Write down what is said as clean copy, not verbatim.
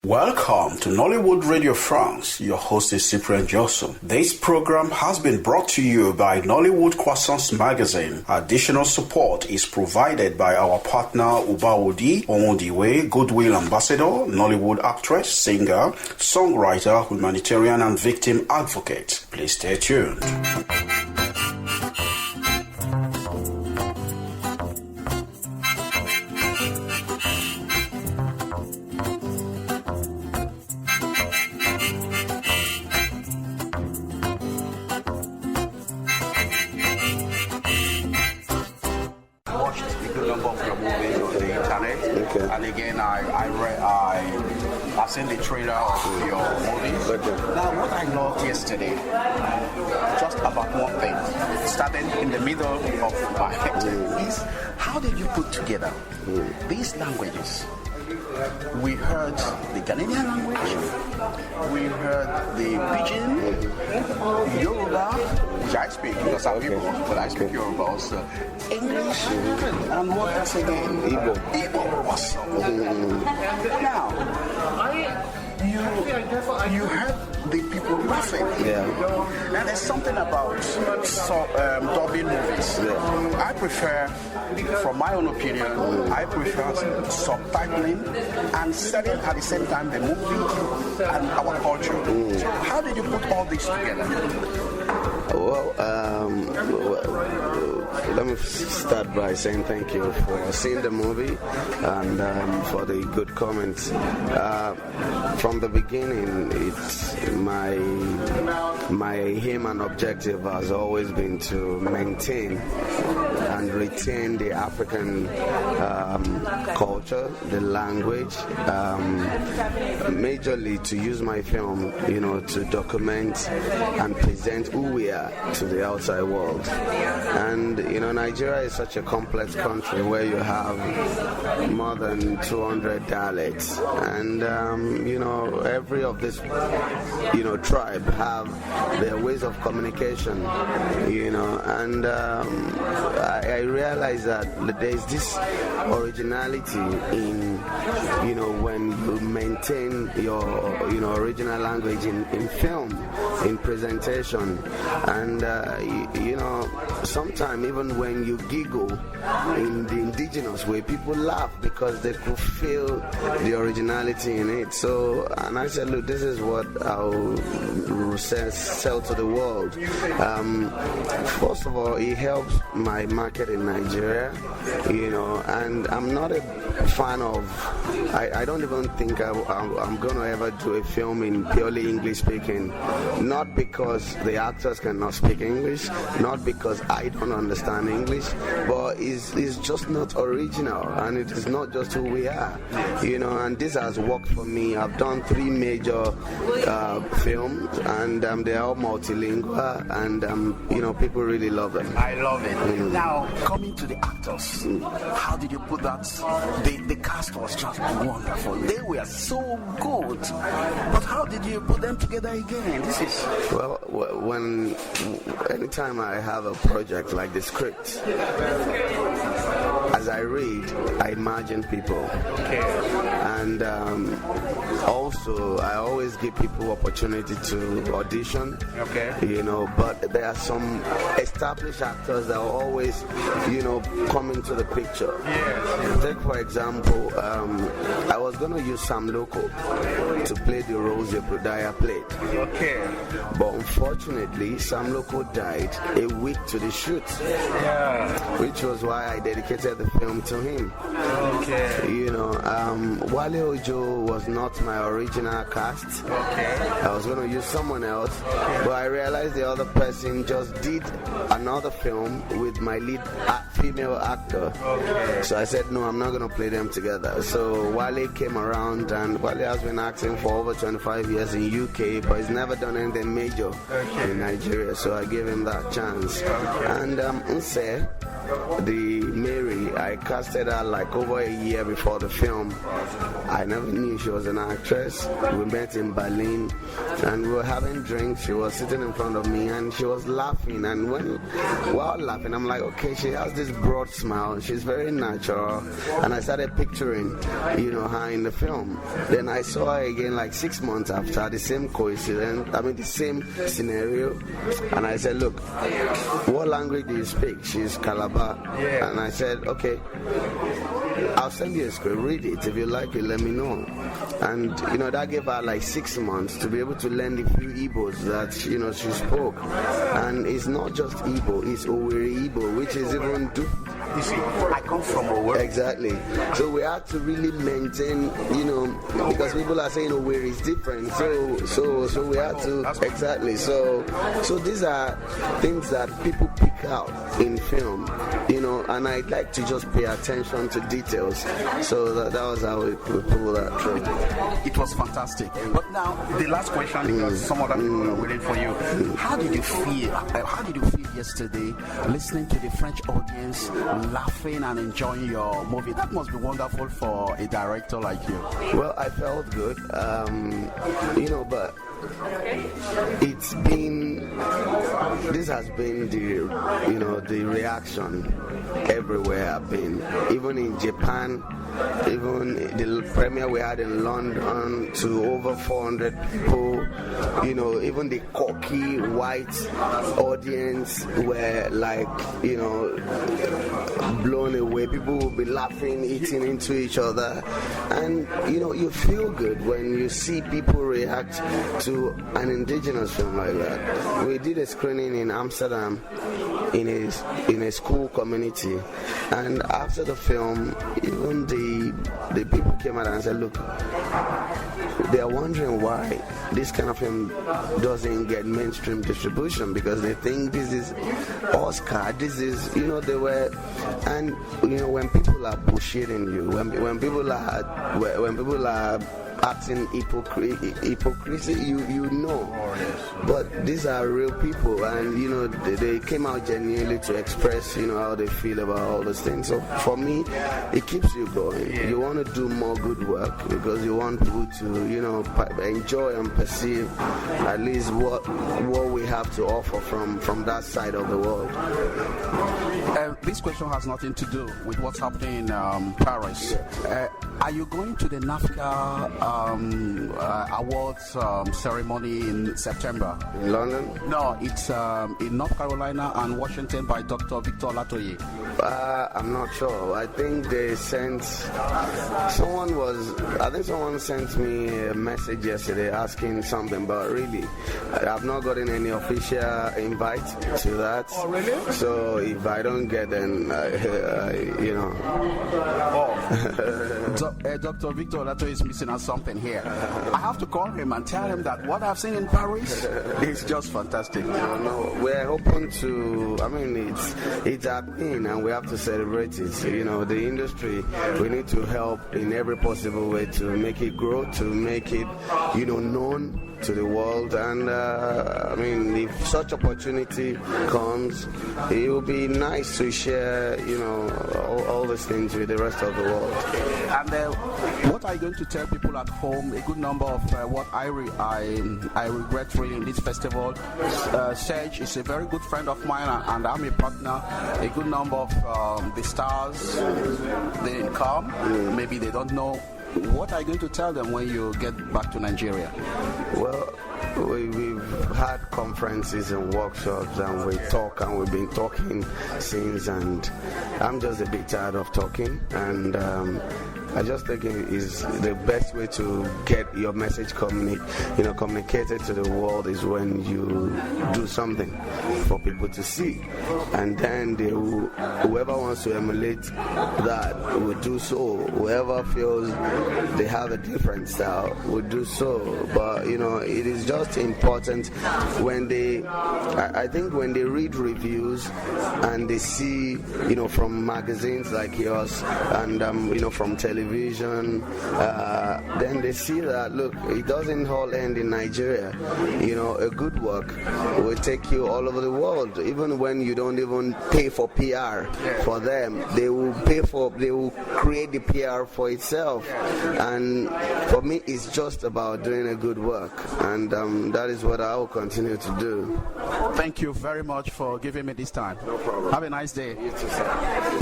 Welcome to Nollywood Radio France. Your host is Cyprian Joseph. This program has been brought to you by Nollywood Croissants Magazine. Additional support is provided by our partner Ubaodi Ondiwe, Goodwill Ambassador, Nollywood actress, singer, songwriter, humanitarian and victim advocate. Please stay tuned. And again, I've seen the trailer of your movie. Now, what I loved yesterday, just about one thing, starting in the middle of my head, is how did you put together these languages? We heard the Ghanaian language, we heard the Pidgin, Yoruba, which I speak because I'm Igbo, but I speak Yoruba also, English, and what else again? Igbo. Awesome. Now, you heard the people laughing. Yeah. Now there's something about dubbing movies. Yeah. I prefer, from my own opinion, I prefer subtitling and setting at the same time the movie and our culture. So how did you put all this together? Well, let me start by saying thank you for seeing the movie and for the good comments. From the beginning, it's my aim and objective has always been to maintain and retain the African culture, the language, majorly to use my film, to document and present who we are to the outside world. And Nigeria is such a complex country where you have more than 200 dialects, and every of this tribe have their ways of communication, and I realize that there is this originality in when you maintain your original language in film, in presentation, and sometimes even when you giggle in the indigenous way, people laugh because they could feel the originality in it. So, and I said, look, this is what I'll sell to the world. First of all, it helps my market in Nigeria, and I'm not a fan of, I don't even think I'm going to ever do a film in purely English speaking, not because the actors cannot speak English, not because I don't understand English, but it's just not original, and it is not just who we are, and this has worked for me. I've done 3 major films, and they're all multilingual, and people really love them. I love it. Now, coming to the actors, how did you put that? The cast was just wonderful. They were so good, but how did you put them together again? This is anytime I have a project like the script, as I read, I imagine people. Okay. And also, I always give people opportunity to audition. Okay. But there are some established actors that will always, come into the picture. Yeah. Take, for example, I was going to use Sam Loco to play the roles Daya played. Okay. But unfortunately, Sam Loco died a week to the shoot. Yeah. Which was why I dedicated the film to him. Okay. Wale Ojo was not my original cast. Okay. I was going to use someone else, but I realized the other person just did another film with my lead female actor. Okay. So I said, no, I'm not going to play them together. So Wale came around, and Wale has been acting for over 25 years in UK, but he's never done anything major in Nigeria. So I gave him that chance. Okay. And Nse, the Mary, I casted her like over a year before the film. I never knew she was an actress. We met in Berlin and we were having drinks. She was sitting in front of me and she was laughing, and while laughing I'm like, okay, she has this broad smile, she's very natural, and I started picturing her in the film. Then I saw her again like 6 months after, the same coincidence, the same scenario, and I said, look, what language do you speak? She's Calabar. And I said, okay, I'll send you a script, read it, if you like it, let me know. And that gave her like 6 months to be able to learn the few Igbos that she spoke. And it's not just Igbo, it's Owerri Igbo, which is even you see, I come from Owerri. Exactly. So we had to really maintain, because people are saying Owerri is different. So we had to, exactly. So these are things that people pick out in film, and I like to just pay attention to details. So that was how we pulled that through. It was fantastic. But now the last question, because some other people are waiting for you. How did you feel? How did you feel yesterday, listening to the French audience laughing and enjoying your movie? That must be wonderful for a director like you. Well, I felt good, but this has been the reaction everywhere I've been, even in Japan. Even the premiere we had in London to over 400 people, even the cocky white audience were like, blown away. People will be laughing, eating into each other. And, you feel good when you see people react to an indigenous film like that. We did a screening in Amsterdam in a school community, and after the film, even the people came out and said, look, they are wondering why this kind of film doesn't get mainstream distribution, because they think this is Oscar, this is, they were, and when people are bullshitting you, when people are acting hypocrisy, you know. But these are real people, and they came out genuinely to express how they feel about all those things. So for me, it keeps you going. You want to do more good work because you want people to enjoy and perceive at least what we have to offer from that side of the world. This question has nothing to do with what's happening in Paris. Are you going to the NAFCA awards ceremony in September? In London? No, it's in North Carolina and Washington by Dr. Victor Latoye. I'm not sure. I think they sent someone sent me a message yesterday asking something, but really I've not gotten any official invite to that. Oh, really? So if I don't get, then Dr. Victor Latoye is missing out something here. I have to call him and tell him that what I've seen in Paris is just fantastic. No, we're hoping to. It's our thing, and we have to celebrate it. The industry, we need to help in every possible way to make it grow, to make it, known to the world. And if such opportunity comes, it will be nice to share, all these things with the rest of the world. And what are you going to tell people at home? A good number of what I regret really in this festival. Serge is a very good friend of mine, and I'm a partner. A good number of the stars, they didn't come. Maybe they don't know. What are you going to tell them when you get back to Nigeria? Well, we've had conferences and workshops, and we talk, and we've been talking since, and I'm just a bit tired of talking, and I just think it is the best way to get your message communicated to the world is when you do something for people to see, and then whoever wants to emulate that will do so. Whoever feels they have a different style will do so. But it is just important when I think when they read reviews and they see from magazines like yours and from television television, then they see that, look, it doesn't all end in Nigeria. You know, a good work will take you all over the world. Even when you don't even pay for PR for them, they will create the PR for itself. And for me, it's just about doing a good work. And that is what I will continue to do. Thank you very much for giving me this time. No problem. Have a nice day. You too, sir.